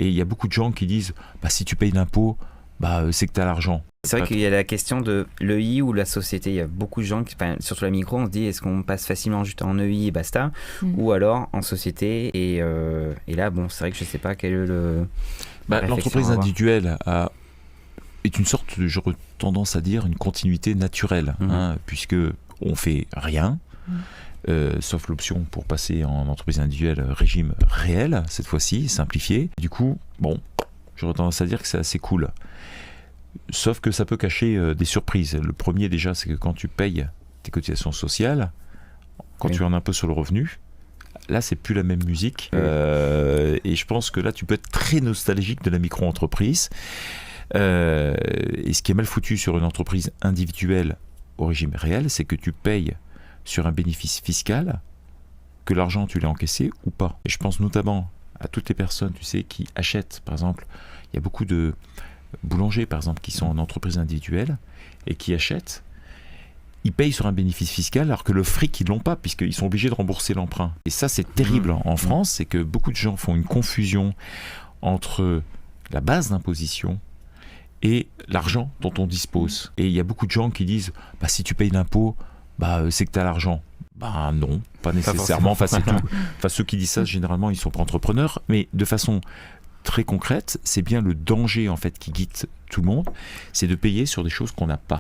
Et il y a beaucoup de gens qui disent si tu payes l'impôt, c'est que tu as l'argent. C'est vrai qu'il y a la question de l'EI ou la société. Il y a beaucoup de gens, surtout la micro, on se dit est-ce qu'on passe facilement juste en EI et basta, ou alors en société. Et là, c'est vrai que je ne sais pas quel est le. L'entreprise individuelle est une sorte, j'aurais tendance à dire, une continuité naturelle, puisque on fait rien. Sauf l'option pour passer en entreprise individuelle régime réel, cette fois-ci, simplifié. Du coup, j'aurais tendance à dire que c'est assez cool. Sauf que ça peut cacher des surprises. Le premier, déjà, c'est que quand tu payes tes cotisations sociales, quand tu es en impôt sur le revenu, là, c'est plus la même musique. Et je pense que là, tu peux être très nostalgique de la micro-entreprise. Et ce qui est mal foutu sur une entreprise individuelle au régime réel, c'est que tu payes sur un bénéfice fiscal, que l'argent, tu l'as encaissé ou pas. Et je pense notamment à toutes les personnes, qui achètent, par exemple, il y a beaucoup de boulangers, par exemple, qui sont en entreprise individuelle et qui achètent, ils payent sur un bénéfice fiscal alors que le fric, ils l'ont pas, puisqu'ils sont obligés de rembourser l'emprunt. Et ça, c'est terrible en France, c'est que beaucoup de gens font une confusion entre la base d'imposition et l'argent dont on dispose. Et il y a beaucoup de gens qui disent si tu payes l'impôt, c'est que tu as l'argent. Non, pas nécessairement. C'est tout. Ceux qui disent ça, généralement, ils sont pas entrepreneurs, mais de façon très concrète, c'est bien le danger en fait qui guide tout le monde, c'est de payer sur des choses qu'on n'a pas.